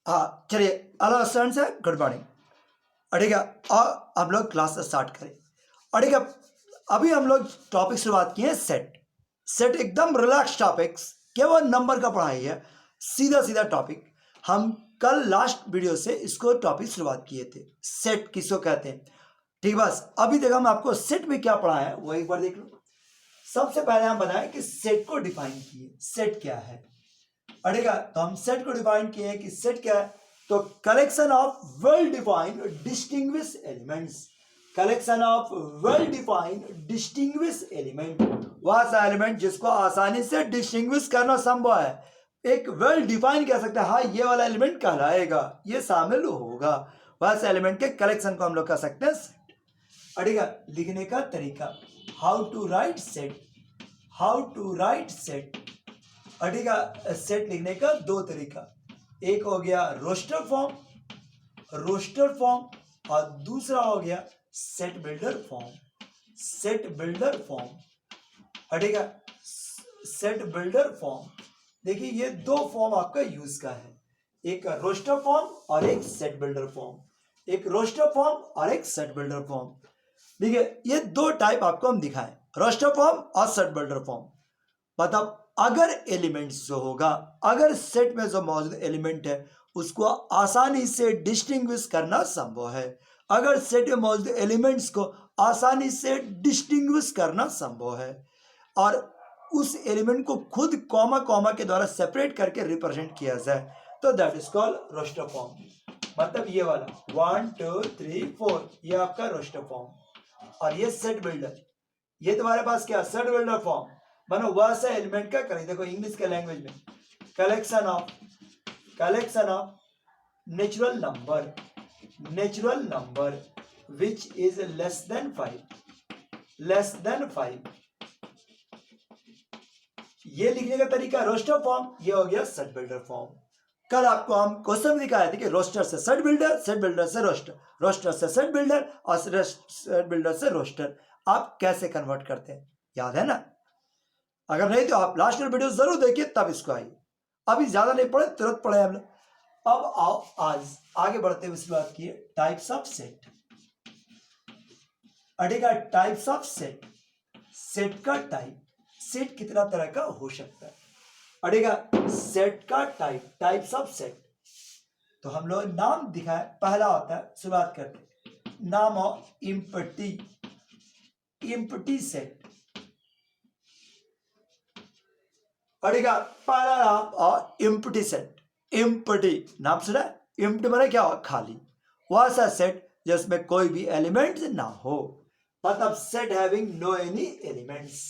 हाँ चलिए, hello students है, गुड मॉर्निंग। ठीक है, और हम लोग क्लास स्टार्ट करें। ठीक है, अभी हम लोग टॉपिक शुरुआत किए हैं सेट। सेट एकदम रिलैक्स टॉपिक्स, केवल नंबर का पढ़ाई है, सीधा सीधा टॉपिक। हम कल लास्ट वीडियो से इसको टॉपिक शुरुआत किए थे, सेट किसको कहते हैं। ठीक, बस अभी तक हम आपको सेट में क्या पढ़ा है वो एक बार देख लो। सबसे पहले हम बताएं कि सेट को डिफाइन किए, सेट क्या है। अड़ेगा तो हम सेट को डिफाइन किए हैं कि सेट क्या है, तो collection of well defined distinguish elements. Collection of well defined distinguish element, वह सा एलिमेंट जिसको आसानी से डिस्टिंग्विश करना संभव है। एक वेल डिफाइन कह सकते हैं, हाँ ये वाला एलिमेंट कहलाएगा, ये शामिल होगा, वह सा एलिमेंट के कलेक्शन को हम लोग कह सकते हैं सेट। अड़ेगा लिखने का तरीका, how to write set, how to write set. ठीक है, सेट लिखने का दो तरीका, एक हो गया रोस्टर फॉर्म, रोस्टर फॉर्म, और दूसरा हो गया set builder form, set builder form. ठीक है, सेट बिल्डर फॉर्म। देखिए ये दो फॉर्म आपका यूज का है, एक रोस्टर फॉर्म और एक सेट बिल्डर फॉर्म, एक रोस्टर फॉर्म और एक सेट बिल्डर फॉर्म। देखिए ये दो टाइप आपको हम दिखाएं, रोस्टर फॉर्म और सेट बिल्डर फॉर्म। मतलब अगर एलिमेंट्स जो होगा, अगर सेट में जो मौजूद एलिमेंट है उसको आसानी से डिस्टिंग्विश करना संभव है, अगर सेट में मौजूद एलिमेंट्स को आसानी से डिस्टिंग्विश करना संभव है, और उस एलिमेंट को खुद कॉमा कॉमा के द्वारा सेपरेट करके रिप्रेजेंट किया जाए, तो that is called roster form. मतलब ये वाला 1 2 3 4 ये आपका रोस्टर फॉर्म, और ये सेट बिल्डर, ये तुम्हारे पास क्या सेट बिल्डर फॉर्म। मानो वह से एलिमेंट का करें, देखो इंग्लिश के लैंग्वेज में collection of natural number, natural number which is less then 5, less than 5। ये लिखने का तरीका रोस्टर फॉर्म, ये हो गया सेट बिल्डर फॉर्म। कल आपको हम क्वेश्चन दिखाए थे कि रोस्टर से सेट बिल्डर, सेट बिल्डर से रोस्टर, रोस्टर से सेट बिल्डर और सेट बिल्डर से रोस्टर आप कैसे कन्वर्ट करते हैं, याद है ना। अगर नहीं तो आप लास्ट में वीडियो जरूर देखिए, तब इसको आइए। अभी ज्यादा नहीं पढ़े, तुरंत पढ़े हम लोग। अब आओ आज आगे बढ़ते हुए बात किए टाइप्स ऑफ सेट। अड़ेगा टाइप्स ऑफ सेट, सेट का टाइप, सेट कितना तरह का हो सकता है। अड़ेगा सेट का टाइप, टाइप्स ऑफ सेट। तो हम लोग नाम दिखाए, पहला होता है, शुरुआत करते नाम ऑफ इम्पटी, इम्पटी सेट। अड़ेगा पहला नाम और इम्पटी सेट, इम्पटी नाम सुना, इम्पटी माने क्या हो, खाली, वह सा सेट जिसमें कोई भी एलिमेंट ना हो। मतलब set having no any elements,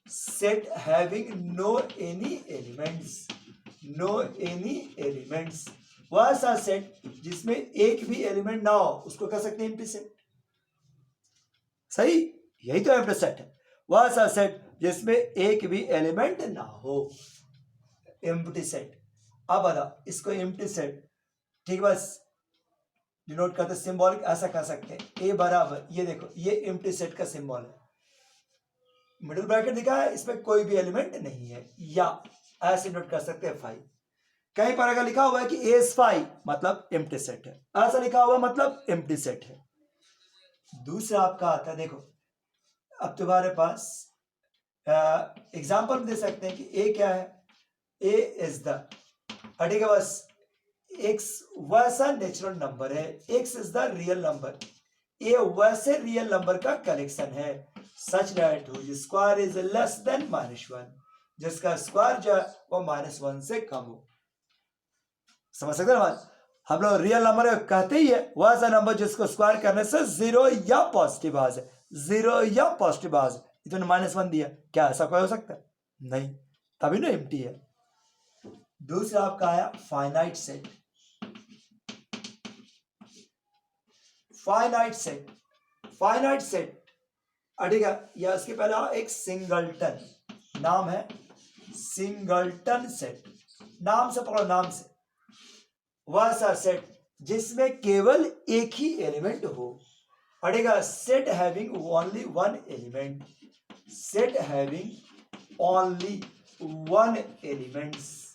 set having no any elements, no any elements, वह सा सेट जिसमें एक भी एलिमेंट ना हो उसको कह सकते हैं एम्प्टी सेट। सही, यही तो एम्प्टी सेट है, वह सा सेट जिसमें एक भी एलिमेंट ना हो, एम्प्टी सेट। अब बता इसको एम्प्टी सेट, ठीक, बस डिनोट करते सिंबॉलिक ऐसा कह सकते हैं, ए बराबर, ये देखो ये एम्प्टी सेट का सिंबल है, मिडिल ब्रैकेट दिखा है, इसमें कोई भी एलिमेंट नहीं है, या ऐसे नोट कर सकते हैं 5। कहीं पर अगर लिखा हुआ है कि ए इज 5 मतलब एम्प्टी सेट है, ऐसा लिखा हुआ मतलब एम्प्टी सेट है। दूसरा आपका आता है, देखो अब तुम्हारे पास एग्जांपल दे सकते हैं कि ए क्या है, ए इज द, ठीक है, बस एक्स वैसा नेचुरल नंबर है, x is the real number, A वैसे रियल नंबर का कलेक्शन है, such that whose square is less than -1, जिसका स्क्वायर जो है वो -1 से कम हो। समझ सकते हैं, हम लोग रियल नंबर कहते ही है वैसा नंबर जिसको स्क्वायर करने से जीरो या पॉजिटिव आ जाए, जीरो या पॉजिटिव आ जाए। इतने -1 दिया, क्या ऐसा कोई हो सकता है, नहीं, तभी ना एम्प्टी है। दूसरा आपका आया finite set, finite set, finite set, ठीक है, या इसके पहले एक सिंगलटन, नाम है सिंगलटन सेट, नाम से पकड़ो, नाम से, वह सा सेट जिसमें केवल एक ही एलिमेंट हो, पड़ेगा set having only one element, set having only one elements,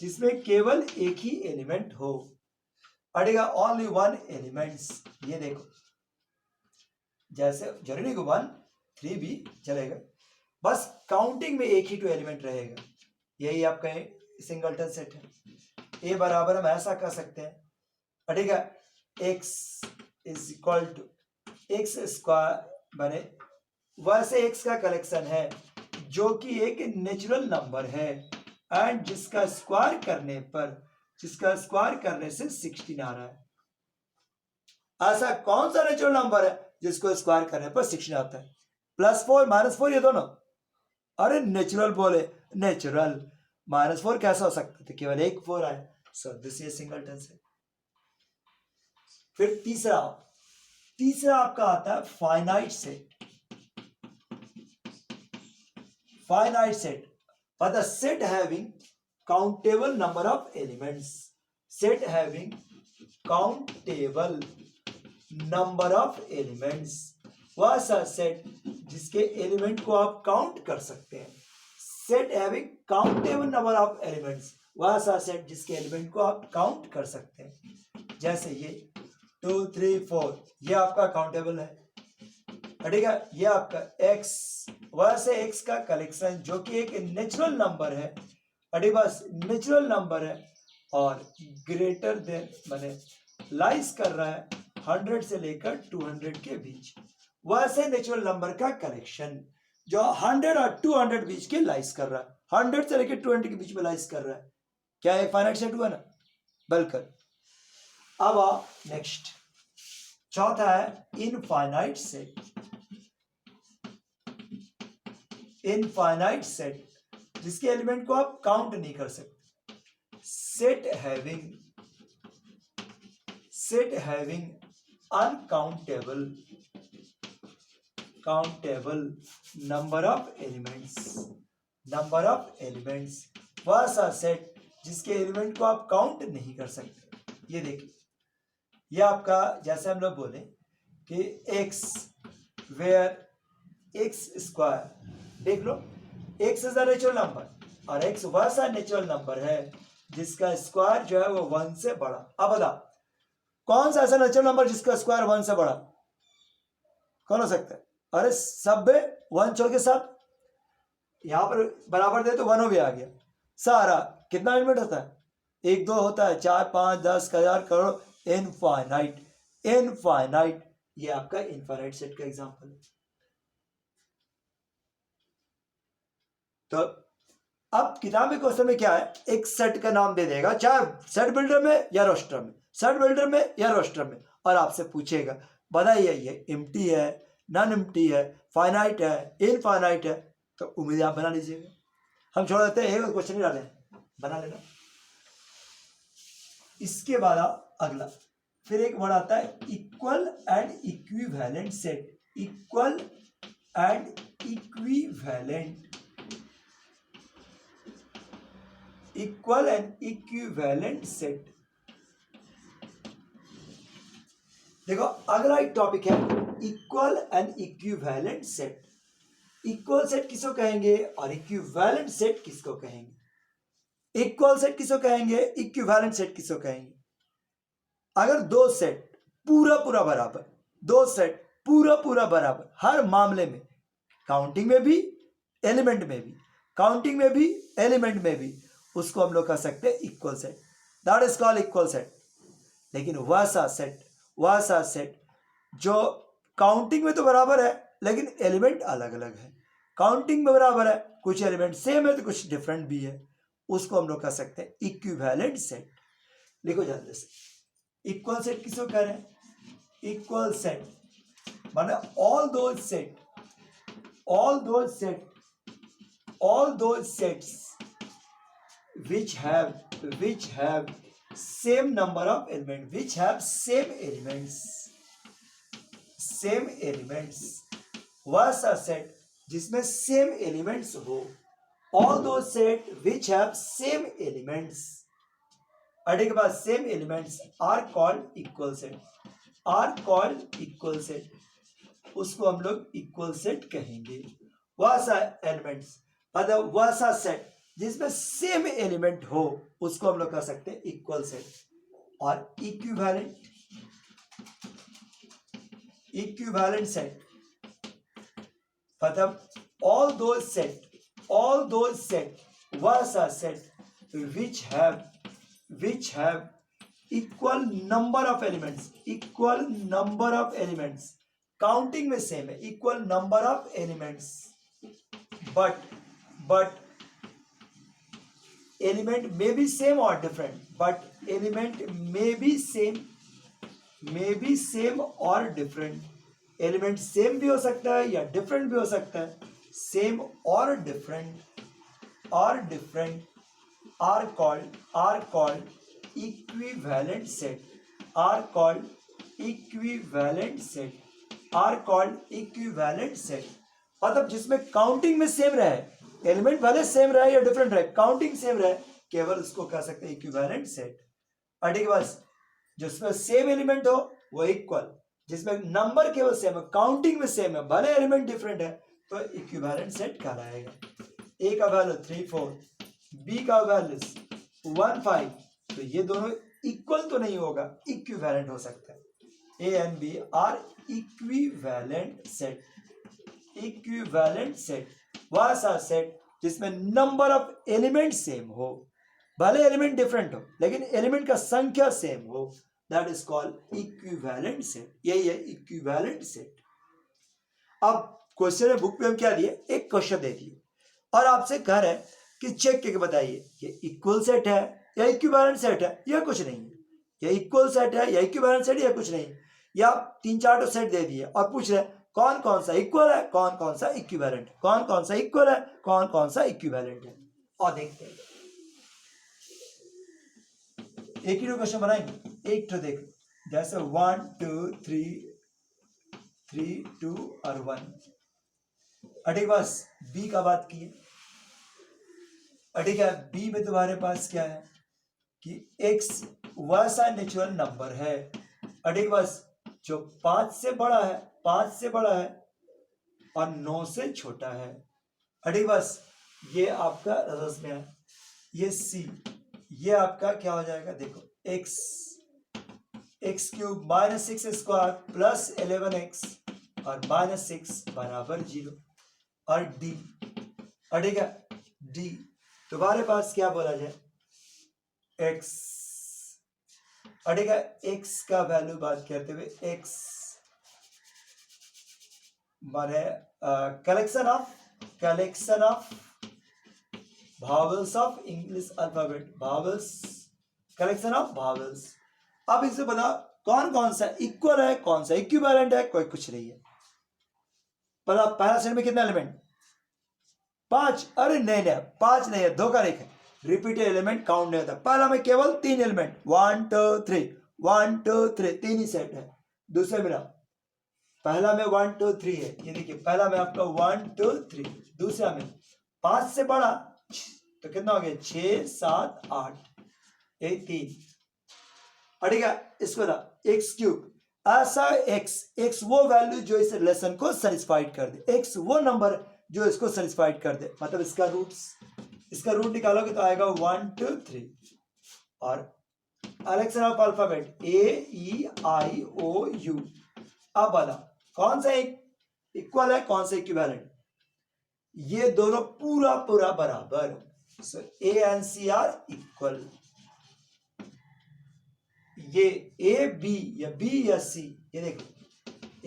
जिसमें केवल एक ही एलिमेंट हो। अड़ेगा ओनली वन एलिमेंट्स। ये देखो, जैसे जरूरी नहीं 1 3 भी चलेगा, बस काउंटिंग में एक ही तो एलिमेंट रहेगा। यही आपका सिंगलटन सेट है। ए बराबर हम ऐसा कर सकते हैं, ठीक है, x is equal to x square बने, वैसे x का कलेक्शन है जो कि एक नेचुरल नंबर है एंड जिसका स्क्वायर करने से 16 आ रहा है। ऐसा कौन सा नेचुरल नंबर है जिसको स्क्वायर करने पर 16 आता है? +4 -4 ये दोनों। अरे नेचुरल बोले, नेचुरल -4 कैसा हो सकता है? केवल एक 4 आए, so this is singleton set. फिर तीसरा आपका आता है finite set. Finite set or the set having countable number of elements. Set having countable number of elements, वह सा सेट जिसके एलिमेंट को आप काउंट कर सकते हैं। Set having countable number of elements, वह सा सेट जिसके एलिमेंट को आप काउंट कर सकते हैं। जैसे ये 2 3 4 ये आपका काउंटेबल है, ठीक है। ये आपका x, वैसे x का कलेक्शन जो कि एक नेचुरल नंबर है, बस नेचुरल नंबर है और ग्रेटर देन माने लाइज कर रहा है 100 से लेकर 200 के बीच, वैसे नेचुरल नंबर का कलेक्शन जो 100 और 200 बीच के लाइज कर रहा है, 100 से लेकर 200 के बीच में लाइज कर रहा है। क्या है? फाइनाइट सेट हुआ ना, बिल्कुल। अब नेक्स्ट चौथा है इनफाइनाइट सेट। इनफाइनाइट सेट जिसके एलिमेंट को आप काउंट नहीं कर सकते। Set having uncountable number of elements, वह सा सेट जिसके एलिमेंट को आप काउंट नहीं कर सकते। ये देखिए, ये आपका जैसे हम लोग बोले कि x वेयर x स्क्वायर, देख लो x is a natural number और x वैसा नेचुरल नंबर है जिसका स्क्वायर जो है वो 1 से बड़ा। अब बता कौन सा ऐसा नेचुरल नंबर जिसका स्क्वायर 1 से बड़ा? कौन हो सकता है? अरे सब 1 छोड़ के सब, यहां पर बराबर दे तो 1 भी आ गया। सारा कितना एलिमेंट होता है? 1 2 होता है, 4 5 10 1000 करोड़, इनफाइनाइट। ये आपका इनफाइनाइट सेट का एग्जांपल है। तो अब किताब में क्वेश्चन में क्या है, एक सेट का नाम दे देगा, चाहे सेट बिल्डर में या रोस्टर में, और आपसे पूछेगा बताइए ये एम्प्टी है, नॉन एम्प्टी है, फाइनाइट है, इनफाइनाइट है। तो उम्मीद आप बना लीजिएगा। हम छोड़ देते हैं, एक क्वेश्चन ही डालें, बना लेना। इसके बाद अगला फिर एक वर्ड आता है equal and equivalent set. Equal and equivalent set. देखो अगला एक टॉपिक है equal and equivalent set. Equal set किसको कहेंगे और इक्विवेलेंट सेट किसको कहेंगे? इक्वल सेट किसको कहेंगे, इक्विवेलेंट सेट किसको कहेंगे? अगर दो सेट पूरा बराबर, दो सेट पूरा बराबर हर मामले में, काउंटिंग में भी एलिमेंट में भी, काउंटिंग में भी एलिमेंट में भी, उसको हम लोग कह सकते हैं equal set, that is called equal set. लेकिन वैसा सेट जो काउंटिंग में तो बराबर है लेकिन एलिमेंट अलग अलग है, काउंटिंग में बराबर है, कुछ एलिमेंट सेम है तो कुछ डिफरेंट भी है, उसको हम लोग कह सकते हैं इक्विवेलेंट सेट। लिखो जल्दी से, इक्वल सेट किसको कह रहे हैं? इक्वल सेट माने all those sets which have same number of elements, which have same elements, वैसा सेट जिसमें सेम एलिमेंट्स हो। all those set which have same elements, अड़े के बाद same elements are called equal set, उसको हम लोग इक्वल सेट कहेंगे। वैसा एलिमेंट्स मतलब वैसा सेट जिसमें सेम एलिमेंट हो उसको हम लोग कह सकते हैं इक्वल सेट। और इक्विवेलेंट सेट मतलब all those set was a set which have equal number of elements, counting में सेम है, equal number of elements, but element may be same or different, but element may be same or different, element same भी हो सकता है या different भी हो सकता है। सेम और different are called equivalent set, मतलब जिसमें काउंटिंग में सेम रहे, एलिमेंट भले सेम रहे या डिफरेंट रहे, काउंटिंग सेम रहे, केवल उसको कह सकते हैं इक्विवेलेंट सेट। और ठीक है, बस जिसमें सेम एलिमेंट हो वो इक्वल, जिसमें नंबर केवल सेम है, काउंटिंग में सेम है, भले एलिमेंट डिफरेंट है, तो इक्विवेलेंट सेट कहलाएगा। ए का वैल्यू 3 4, बी का वैल्यू 1 5, तो ये दोनों इक्वल तो नहीं होगा, इक्विवेलेंट हो सकता है। A and B are equivalent set. वह सा सेट जिसमें नंबर ऑफ एलिमेंट सेम हो, भले एलिमेंट डिफरेंट हो लेकिन एलिमेंट का संख्या सेम हो, that is called equivalent set. यही है इक्विवेलेंट सेट। अब क्वेश्चन बुक पे हम क्या दिए, एक क्वेश्चन दे दिए और आपसे कह रहे हैं कि चेक करके बताइए ये इक्वल सेट है या इक्विवेलेंट सेट है, या कुछ नहीं है, या इक्वल सेट है या इक्विवेलेंट सेट या कुछ नहीं, या 3-4 सेट दे दिए और पूछ रहे कौन कौन सा इक्वल है, कौन कौन सा इक्विवेलेंट, कौन कौन सा इक्वल है, कौन कौन सा इक्विवेलेंट है। और देखते हैं, एक ही क्वेश्चन बनाएंगे, एक तो देख जैसे 1 2 3 2 और 1। ठीक, बस बी का बात की है। ठीक है, बी में तुम्हारे पास क्या है कि x वैसा नेचुरल नंबर है, ठीक, बस जो 5 से बड़ा है और 9 से छोटा है। ठीक, बस ये आपका रस में है। ये सी, ये आपका क्या हो जाएगा, देखो x cube -6 square plus 11x और -6 बराबर 0। और डी, ठीक है, डी तुम्हारे पास क्या बोला जाए, x, ठीक है, x का वैल्यू बात करते हुए x माने collection of vowels of English alphabet, collection of vowels. अब इससे बता कौन कौन सा इक्वल है, कौन सा इक्विवेलेंट है, कोई कुछ नहीं है। पहला सेट में कितना एलिमेंट, 5, अरे नहीं 5 नहीं है, धोखा नहीं है, रिपीटेड एलिमेंट काउंट नहीं होता। पहला में केवल 3 एलिमेंट 1 2 3 3 ही सेट है। दूसरे में पहला में 1 2 3 है, ये देखिए पहला में आपका 1 2 3, दूसरा में 5 से बड़ा तो कितना हो गया 6 7 8, ये 3। ठीक है, इसको एक्स क्यूब, ऐसा एक्स वो वैल्यू जो इस रिलेशन को सेटिस्फाइड कर दे, एक्स वो नंबर जो इसको सेटिस्फाइड कर दे, मतलब इसका रूट निकालोगे तो आएगा 1 2 3। और कलेक्शन ऑफ अल्फाबेट AEIOU। अब वाला कौन सा इक्वल है, कौन सा इक्विवेलेंट, ये दोनों पूरा बराबर, so A and C are equal. ये A B या B या C, ये देखो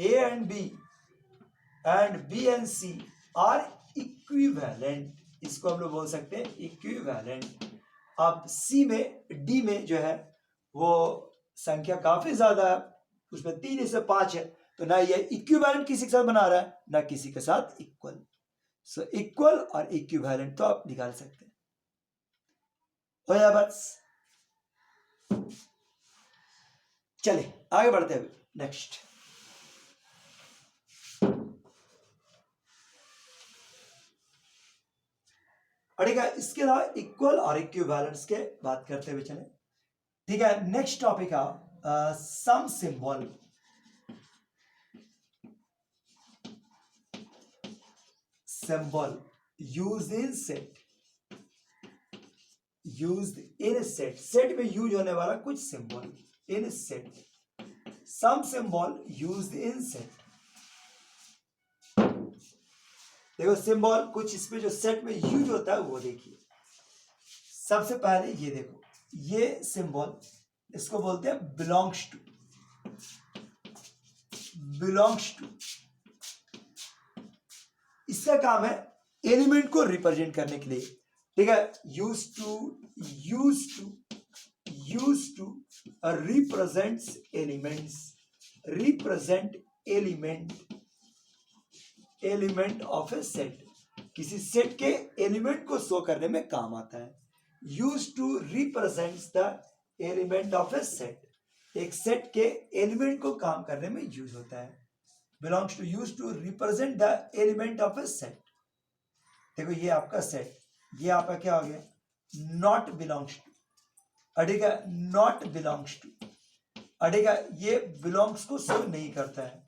A and B and C are equivalent, इसको हम लोग बोल सकते हैं इक्विवेलेंट। अब C में D में जो है वो संख्या काफी ज्यादा है, उसमें 3 से 5 है, तो ना ये इक्विवेलेंट किसी के साथ बना रहा है ना किसी के साथ इक्वल। सो इक्वल और इक्विवेलेंट तो आप निकाल सकते हैं, हो या बस। चलिए आगे बढ़ते हैं, नेक्स्ट। ठीक है, इसके अलावा इक्वल और इक्विवेलेंस के बात करते हुए चले। ठीक है, नेक्स्ट टॉपिक है some symbol use in set. used in a set, सेट में यूज होने वाला कुछ symbol in a set, some symbol used in set। देखो सिंबल कुछ इसमें जो सेट में यूज होता है वो देखिए। सबसे पहले ये देखो, ये सिंबल इसको बोलते हैं बिलोंग्स टू, बिलोंग्स टू। इसका काम है एलिमेंट को रिप्रेजेंट करने के लिए, ठीक है। Use to represents elements, represent element of a set, किसी सेट के एलिमेंट को शो करने में काम आता है। Use to represents the element of a set, एक सेट के एलिमेंट को काम करने में यूज होता है। Belongs to, use to represent the element of a set. देखो ये आपका सेट, ये आपका क्या हो गया, नॉट बिलोंग्स टू, अड़ेगा नॉट बिलोंग्स टू, अड़ेगा ये बिलोंग्स को शो नहीं करता है,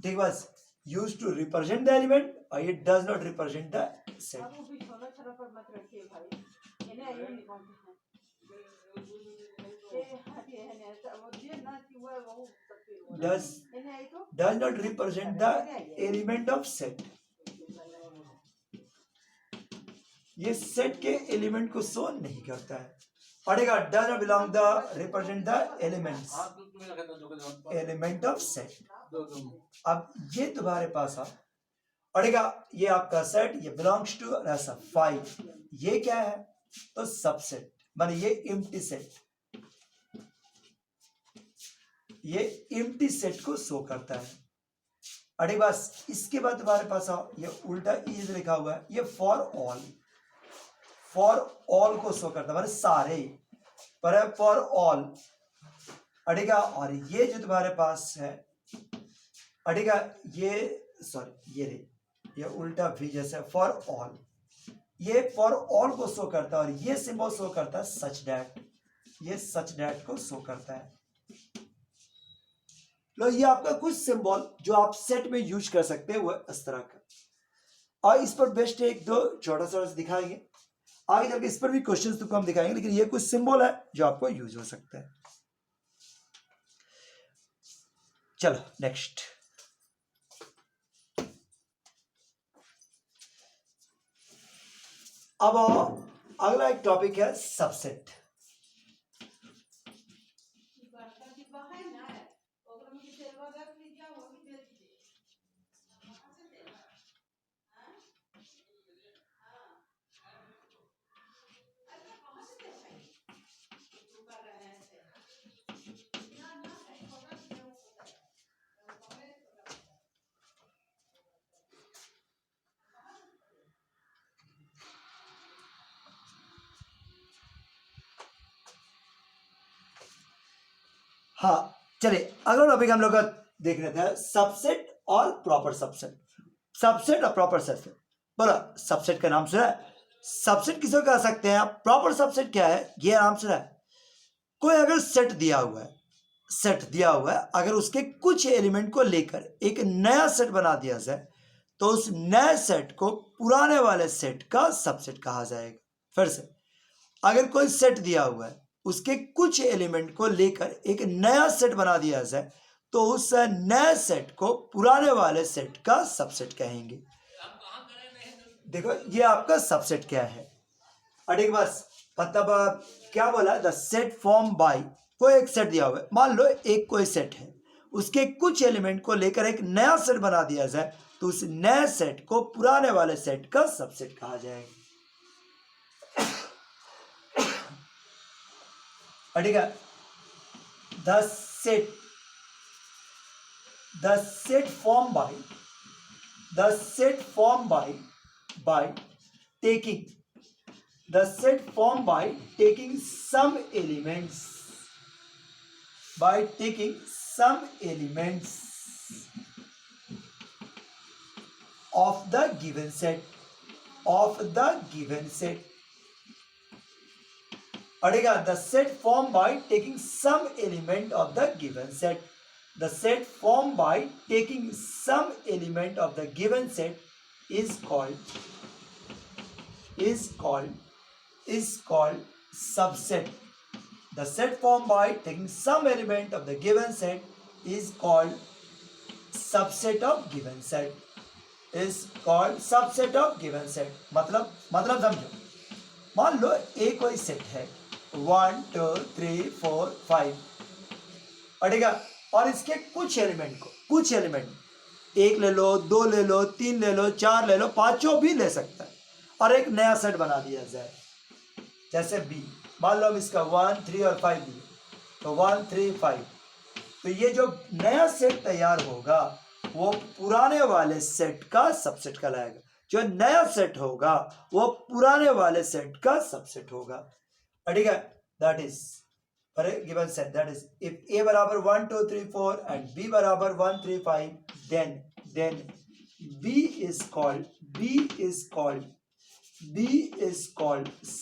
ठीक। बस use to represent the element और ये does not represent the set. does not represent the element of set, ये सेट के एलिमेंट को शो नहीं करता है। पढ़ेगा does not belong the represent the elements, element of set। अब ये तुम्हारे पास आ पढ़ेगा, ये आपका सेट, ये belongs to ऐसा 5, ये क्या है तो सबसेट, माने ये एम्प्टी सेट, ये एम्प्टी सेट को शो करता है। अरे बस इसके बाद तुम्हारे पास आओ, ये उल्टा इज लिखा हुआ है, ये फॉर ऑल, फॉर ऑल को शो करता है, माने सारे पर है फॉर ऑल। अड़ेगा और ये जो तुम्हारे पास है अड़ेगा, ये सॉरी ये उल्टा भी जैसे फॉर ऑल, ये फॉर ऑल को शो करता है और ये सिंबल शो करता है सच डैट, ये सच डैट को शो करता है। लो ये आपका कुछ सिंबल जो आप सेट में यूज कर सकते हैं वो इस तरह का, और इस पर बेस्ट एक दो छोटा सा दिखाएंगे, आगे चल के इस पर भी क्वेश्चंस तुमको हम दिखाएंगे, लेकिन ये कुछ सिंबल है जो आपको यूज हो सकता है। चलो नेक्स्ट, अब अगला एक टॉपिक है सबसेट। हाँ चलिए अगला टॉपिक हम लोग का देख रहे थे सबसेट और प्रॉपर सबसेट, सबसेट और प्रॉपर सबसेट। बोलो सबसेट का नाम सुना है, सबसेट किसको कह सकते हैं आप, प्रॉपर सबसेट क्या है ये नाम सुना है। कोई अगर सेट दिया हुआ है, सेट दिया हुआ है, अगर उसके कुछ एलिमेंट को लेकर एक नया सेट बना दिया जाए तो उस नए सेट को पुराने वाले सेट का सबसेट कहा जाएगा। फिर से, अगर कोई सेट दिया हुआ है उसके कुछ एलिमेंट को लेकर एक नया सेट बना दिया जाए तो उस नए सेट को पुराने वाले सेट का सबसेट कहेंगे। देखो ये आपका सबसेट क्या है, अरे बस मतलब क्या बोला, द सेट फॉर्म बाय, कोई एक सेट दिया हुआ है, मान लो एक कोई सेट है, उसके कुछ एलिमेंट को लेकर एक नया सेट बना दिया जाए तो उस नए सेट को पुराने वाले सेट का सबसेट कहा जाएगा। ठीक है, the set formed by taking, the set formed by taking some elements, by taking some elements of the given set, of the given set. अड़ेगा the set formed by taking some element of the given set, the set formed by taking some element of the given set is called is called subset. The set formed by taking some element of the given set is called subset of given set. Is called subset of given set. मतलब समझो, मान लो एक कोई set है 1 2 3 4 5, ठीक है, और इसके कुछ एलिमेंट एक ले लो, दो ले लो, तीन ले लो, चार ले लो, पांचों भी ले सकता है, और एक नया सेट बना दिया जाए जैसे बी। मान लो हम इसका 1 3 और 5 दिए, तो 1 3 5, तो ये जो नया सेट तैयार होगा वो पुराने वाले सेट का सबसेट कहलाएगा। जो नया सेट होगा वो पुराने वाले सेट का सबसेट होगा, ठीक है। That is for a given set, that is if a बराबर 1 2 3 4 and b बराबर 1 3 5, then b is called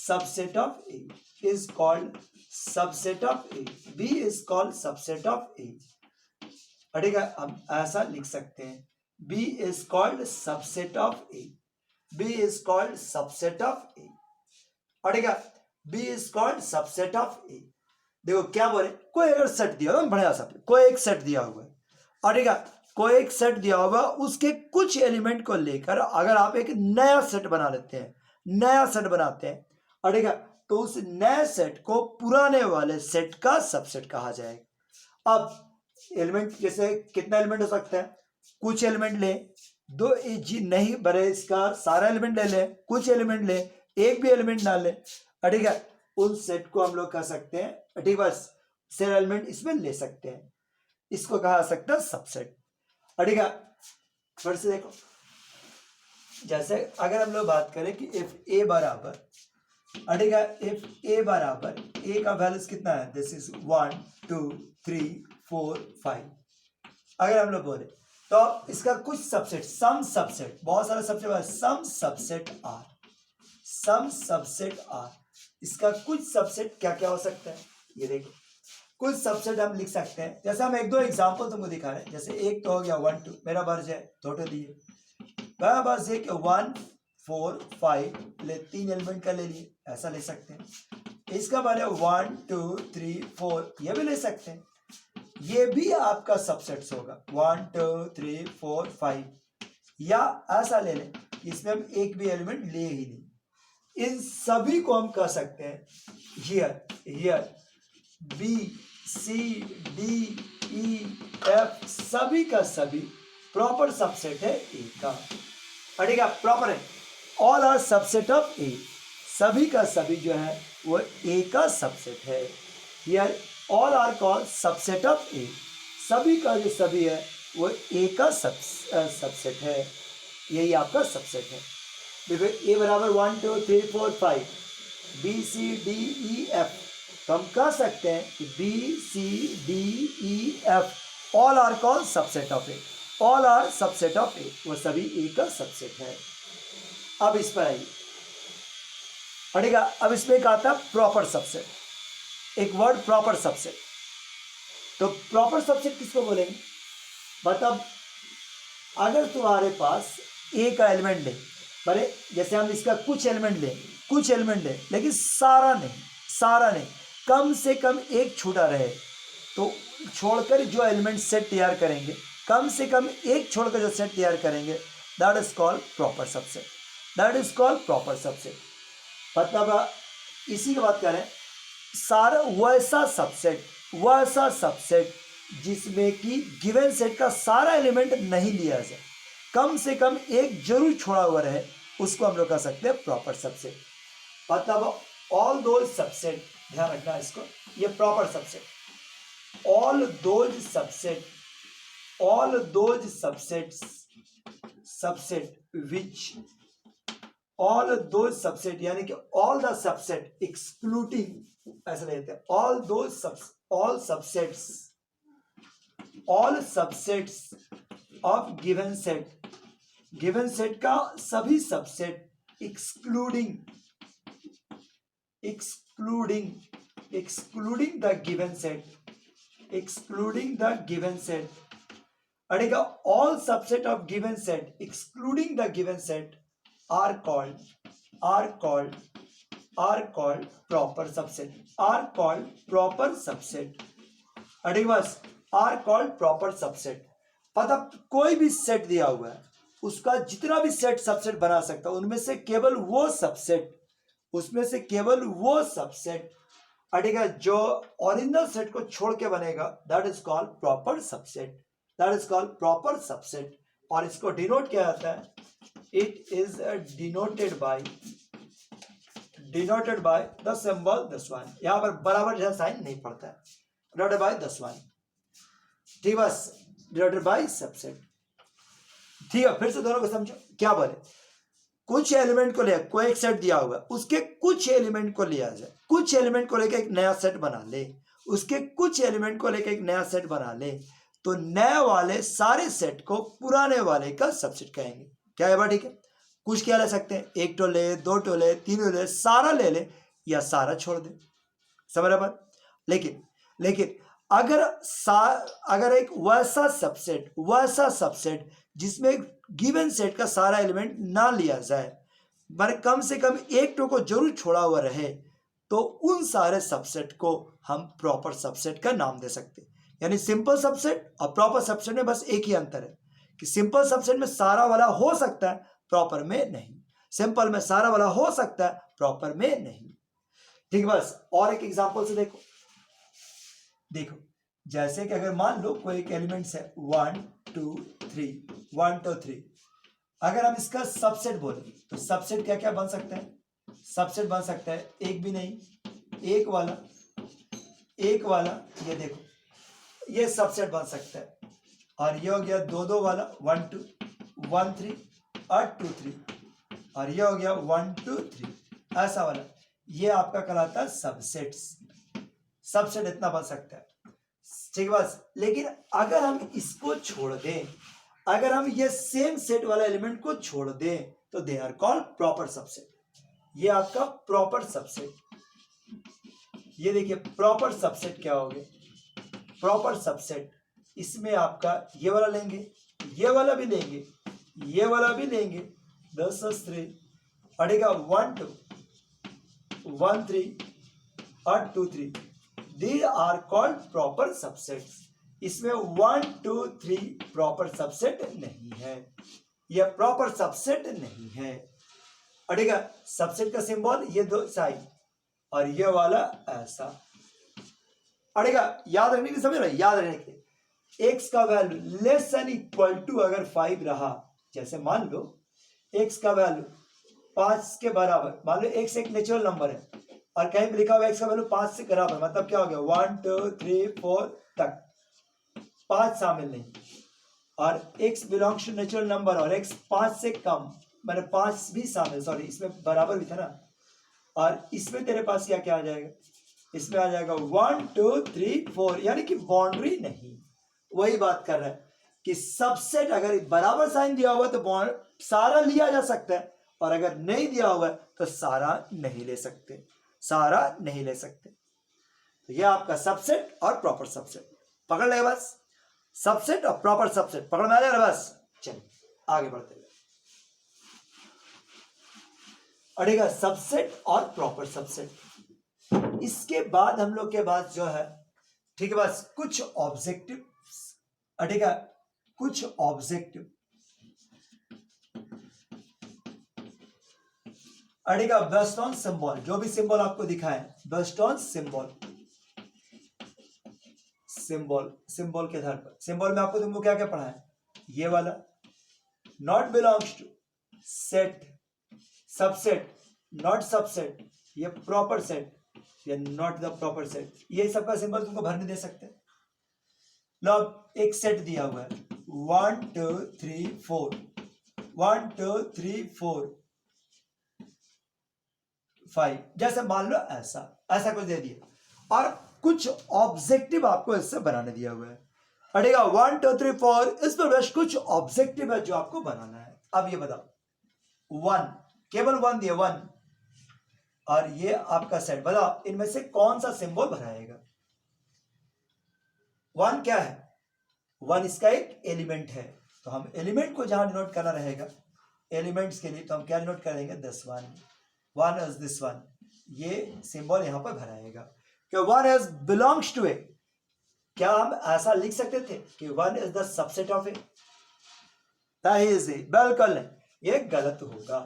subset of a, is called subset of a, b is called subset of a, ठीक है। हम ऐसा लिख सकते हैं, b is called subset of a, b is called subset of a, ठीक है, b is called subset of a। देखो क्या बोले, कोई अगर सेट दिया हुआ, बढ़िया सा कोई एक सेट दिया हुआ है, और ठीक है, कोई एक सेट दिया हुआ, उसके कुछ एलिमेंट को लेकर अगर आप एक नया सेट बना लेते हैं, और ठीक है, तो उस नए सेट को पुराने वाले सेट का सबसेट कहा जाएगा। अब एलिमेंट जैसे कितना एलिमेंट हो सकता है, कुछ एलिमेंट ले, दो जी नहीं बड़े इसका सारा एलिमेंट ले ले, कुछ एलिमेंट ले, एक भी एलिमेंट ना ले, ठीक है, उन सेट को हम लोग कह सकते हैं, ठीक, बस सेट एलिमेंट इसमें ले सकते हैं, इसको कहा जा सकता है सबसेट, ठीक है। फिर से देखो, जैसे अगर हम लोग बात करें कि इफ ए बराबर, ठीक है, इफ ए बराबर, ए का वैल्यूज कितना है, दिस इज 1 2 3 4 5, अगर हम लोग बोले तो इसका कुछ सबसेट, सम सबसेट, बहुत सारे सबसेट, सम सबसेट आर, इसका कुछ सबसेट क्या क्या हो सकता है, ये देखो कुछ सबसेट हम लिख सकते हैं। जैसे हम एक दो एग्जांपल तुमको दिखा रहे हैं, जैसे एक तो हो गया 1 2, मेरा वर्ज है दो तो दिए, मेरा वर्ज है कि 1 4 5 ले, तीन एलिमेंट का ले लिए, ऐसा ले सकते हैं। इसका बारे 1 2 3 4, ये भी ले सकते हैं, ये भी आपका सबसेट्स होगा 1 2 3 4 5, या ऐसा ले लें इसमें हम एक भी एलिमेंट ले ही नहीं, इन सभी को हम कह सकते हैं here B C D E F, सभी का सभी प्रॉपर सबसेट है ए का, ठीक है, प्रॉपर है, all are subset of A, सभी का सभी जो है वो ए का सबसेट है। Here all are called subset of A, सभी का जो सभी है वो ए का सबसेट है, यही आपका सबसेट है। देखो ए बराबर 1 2 3 4 5, B C D E F, तो हम कह सकते हैं कि B C D E F all are called subset of A, all are subset of A, वो सभी ए का सबसेट है। अब इस पर आइए, पढ़ेगा, अब इसमें एक आता है प्रॉपर सबसेट, एक वर्ड प्रॉपर सबसेट। तो प्रॉपर सबसेट किसको बोलेंगे, मतलब अगर तुम्हारे पास ए का एलिमेंट ले, बड़े जैसे हम इसका कुछ एलिमेंट ले, लेकिन सारा नहीं, कम से कम एक छूटा रहे, तो छोड़कर जो एलिमेंट सेट तैयार करेंगे, कम से कम एक छोड़कर जो सेट तैयार करेंगे, that is called proper subset, that is called proper subset. मतलब इसी की बात करें, सारा वैसा सबसेट जिसमें कि गिवन सेट का सारा एलिमेंट नहीं लिया जाए, कम से कम एक जरूर छोड़ा हुआ रहे, उसको हम लोग कह सकते हैं प्रॉपर सबसेट। मतलब ऑल दोज सबसेट, ध्यान रखना इसको, ये proper subset, all those subset यानी कि ऑल द सबसेट एक्सक्लूडिंग, ऐसा लेते हैं, all subsets of given set का सभी subset excluding the given set, अड़ेगा all subset of given set excluding the given set are called proper subset, are called proper subset। ठीक बस, are called proper subset। मतलब कोई भी set दिया हुआ है, उसका जितना भी सेट सबसेट बना सकता है, उनमें से केवल वो सबसेट, उसमें से केवल वो सबसेट, ठीक है, जो ओरिजिनल सेट को छोड़ के बनेगा, that is called proper subset, that is called proper subset. और इसको डिनोट किया जाता है, it is denoted by the symbol this one. यहां पर बराबर जैसा साइन नहीं पड़ता है, डिनोटेड बाय दिस वन। ठीक बस, डिनोटेड बाय सबसेट। ठीक है, फिर से दोनों को समझो क्या बोले। कुछ एलिमेंट को ले, कोई एक सेट दिया हुआ है, उसके कुछ एलिमेंट को लिया जाए, कुछ एलिमेंट को लेकर एक नया सेट बना ले, उसके कुछ एलिमेंट को लेकर एक नया सेट बना ले, तो नए वाले सारे सेट को पुराने वाले का सबसेट कहेंगे। क्या है ठीक है, कुछ क्या ले सकते हैं, एक तो ले, दो तो ले, तीनों ले, सारा ले ले या सारा छोड़ दे, समझ रहे बात। लेकिन अगर एक वैसा सबसेट जिसमें गिवन सेट का सारा एलिमेंट ना लिया जाए, पर कम से कम एक को जरूर छोड़ा हुआ रहे, तो उन सारे सबसेट को हम प्रॉपर सबसेट का नाम दे सकते हैं। यानी सिंपल सबसेट और प्रॉपर सबसेट में बस एक ही अंतर है कि सिंपल सबसेट में सारा वाला हो सकता है, प्रॉपर में नहीं। सिंपल में सारा वाला हो सकता है, प्रॉपर में नहीं। ठीक बस, और एक एग्जांपल से देखो, जैसे कि अगर मान लो कोई एक एलिमेंट्स है 1 2 3, 1 2 3, अगर हम इसका सबसेट बोले तो सबसेट क्या क्या बन सकता है, सबसेट बन सकता है एक भी नहीं, एक वाला, ये देखो, ये सबसेट बन सकता है। और ये हो गया दो वाला, 1 2 1 3 और 2 3, और ये हो गया 1 2 3, ऐसा वाला, ये आपका कहलाता है सबसेट्स। सबसेट इतना बन सकता है, ठीक है बस। लेकिन अगर हम इसको छोड़ दें, अगर हम ये सेम सेट वाला एलिमेंट को छोड़ दें, तो they are called proper subset. ये आपका प्रॉपर सबसेट, ये देखिए प्रॉपर सबसेट क्या हो गया, प्रॉपर सबसेट, इसमें आपका ये वाला लेंगे, ये वाला भी लेंगे, ये वाला भी लेंगे, 10 3 अड़ेगा 1 2 1 3 और 2 3, These are called proper subsets। इसमें 1 2 3 प्रॉपर सबसेट नहीं है, यह प्रॉपर सबसेट नहीं है। अड़ेगा सबसेट का सिंबल ये दो साइड और ये वाला ऐसा, अड़ेगा याद रखने की, समझ रहे, याद रखने के, एक्स का value less than equal to अगर 5 रहा, जैसे मान लो एक्स का वैल्यू 5 के बराबर, मान लो एक्स एक नेचुरल नंबर है और कहीं पे लिखा हुआ एक्स का वैल्यू 5 से बराबर, मतलब क्या हो गया 1 2 3 4 तक 5 शामिल नहीं, और x belongs to natural number और x 5 से कम, मैंने 5 भी शामिल, सॉरी इसमें बराबर भी था ना, और इसमें तेरे पास क्या क्या आ जाएगा, इसमें आ जाएगा 1 2 3 4, यानी कि बाउंड्री नहीं। वही बात कर रहा है कि सबसेट अगर बराबर साइन दिया हुआ तो सारा लिया जा सकता है, और अगर नहीं दिया हुआ है तो सारा नहीं ले सकते, सारा नहीं ले सकते। तो यह आपका सबसेट और प्रॉपर सबसेट पकड़ ले बस, सबसेट और प्रॉपर सबसेट पकड़ में आ जाएगा बस। चलिए आगे बढ़ते हैं, अड़ेगा सबसेट और प्रॉपर सबसेट। इसके बाद हम लोग के पास जो है, ठीक है बस, कुछ ऑब्जेक्टिव, अड़ेगा कुछ ऑब्जेक्टिव, अड़ेगा बेस्ड ऑन सिंबल, जो भी सिंबल आपको दिखाए बेस्ड ऑन सिंबल, सिंबल के आधार पर। सिंबल में आपको तुमको क्या क्या पढ़ा है, ये वाला not belongs to, set, subset, not subset, ये प्रॉपर सेट, ये नॉट द प्रॉपर सेट, ये सबका सिंबल तुमको भरने दे सकते हैं। लो एक सेट दिया हुआ है 1 2 3 4, 1 2 3 4 5, जैसे मान लो ऐसा कुछ दे दिया, और कुछ ऑब्जेक्टिव आपको इससे बनाने दिया हुआ है। अड़ेगा 1 2 3 4, इस पर बस कुछ ऑब्जेक्टिव है जो आपको बनाना है। अब ये बताओ 1, केवल 1 दिया 1, और ये आपका सेट, बताओ इनमें से कौन सा सिंबल बनाएगा। 1 क्या है, 1 इसका एक एलिमेंट है, तो हम एलिमेंट को जहां डिनोट करना रहेगा एलिमेंट्स के लिए, तो हम क्या नोट करेंगे, this one is this one, ये सिंबल यहां पर भराएगा कि one is belongs to A. क्या हम ऐसा लिख सकते थे कि one is the subset of A? बिल्कुल नहीं, ये गलत होगा।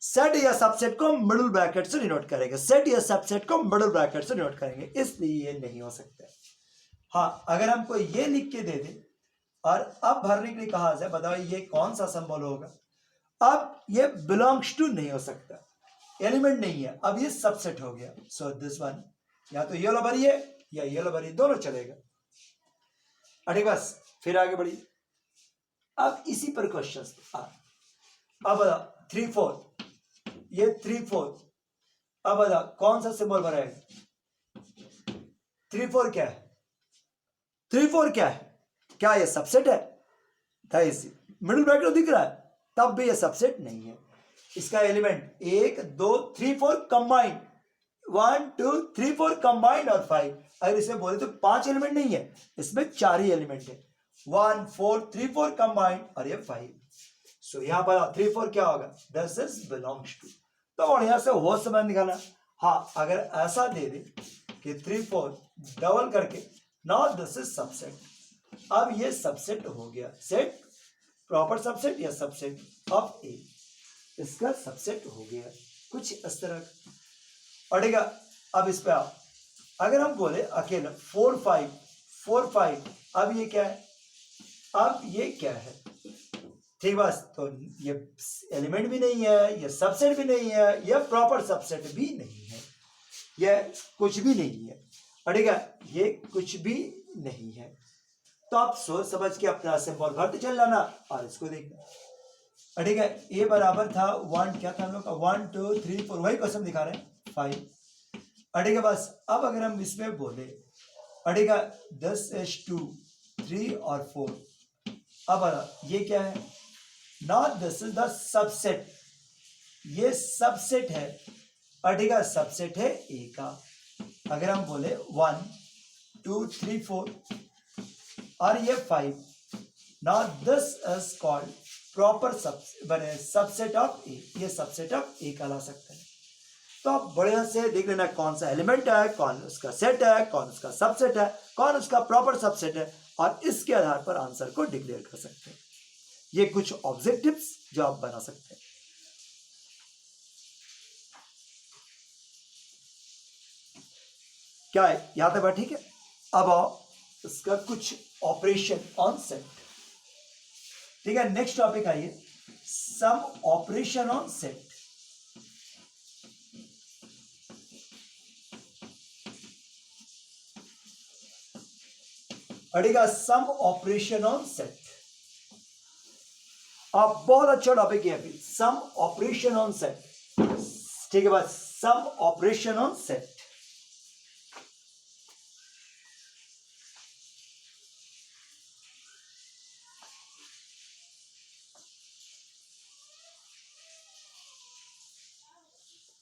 सेट या सबसेट को मिडिल ब्रैकेट से डिनोट करेंगे, सेट या सबसेट को मिडिल ब्रैकेट से डिनोट करेंगे, इसलिए ये नहीं हो सकता। हाँ, अगर हमको ये लिख के दे दे और अब भरने के लिए कहा जाए, बताओ ये कौन सा सिंबल होगा? अब ये बिलोंग्स टू नहीं हो सकता, एलिमेंट नहीं है, अब ये सबसेट हो गया। सो दिस वन, या तो येलो भरिए या येलो भरिए, दोनों चलेगा। अरे बस, फिर आगे बढ़िए। अब इसी पर क्वेश्चन। अब 3 4, ये 3 4, अब बता कौन सा सिंबल भरा है? 3 4 क्या है? 3 4 क्या है? क्या ये सबसेट है? मिडिल ब्रैकेट दिख रहा है, तब भी ये सबसेट नहीं है। इसका एलिमेंट 1 2 3 4 कंबाइंड, 1 2 3 4 कंबाइंड और 5। अगर इसे बोले तो 5 एलिमेंट नहीं है, इसमें 4 ही एलिमेंट है, 1 4 3 4 कंबाइंड और ये 5। सो यहां पर 3 4 क्या होगा? This is belongs to. तो बढ़िया से हो समय निकालना। हाँ, अगर ऐसा दे दे कि 3 4 डबल करके, नाउ दिस इज सबसेट। अब ये सबसेट हो गया, सेट प्रॉपर सबसेट या सबसेट ऑफ ए, इसका सबसेट हो गया कुछ इस तरह का। और ठीक है, अब इस पे आओ। अगर हम बोले अकेला 4 5 4 5, अब ये क्या है? अब ये क्या है? ठीक बस, तो ये एलिमेंट भी नहीं है, ये सबसेट भी नहीं है, ये प्रॉपर सबसेट भी नहीं है, ये कुछ भी नहीं है। और ठीक है, ये कुछ भी नहीं है। तो आप सोच समझ के अपना सिंबल भरते चल जाना और इसको देखना। ठीक है, ए बराबर था 1, क्या था हम लोग का? 1 2 3 4, वही क्वेश्चन दिखा रहे हैं 5। ठीक है, बस अब अगर हम इसमें बोले, ठीक है, 10 is 2 3 और 4, अब ये क्या है? Not this is the subset, ये सबसेट है। ठीक है, सबसेट है ए का। अगर हम बोले 1 2 3 4 और ये 5, now this is called proper subset of A, ये सबसेट ऑफ ए कहला सकते हैं। तो आप बढ़िया से देख लेना कौन सा एलिमेंट है, कौन उसका सेट है, कौन उसका सबसेट है, कौन उसका प्रॉपर सबसेट है, और इसके आधार पर आंसर को डिक्लेयर कर सकते हैं। ये कुछ ऑब्जेक्टिव्स जो आप बना सकते हैं। क्या है, यहां तक बात ठीक है? अब आओ इसका कुछ ऑपरेशन ऑन सेट। ठीक है, नेक्स्ट टॉपिक आइए, सम ऑपरेशन ऑन सेट। अड़ेगा सम ऑपरेशन ऑन सेट। अब बहुत अच्छा टॉपिक है अभी, सम ऑपरेशन ऑन सेट। ठीक है, बस सम ऑपरेशन ऑन सेट।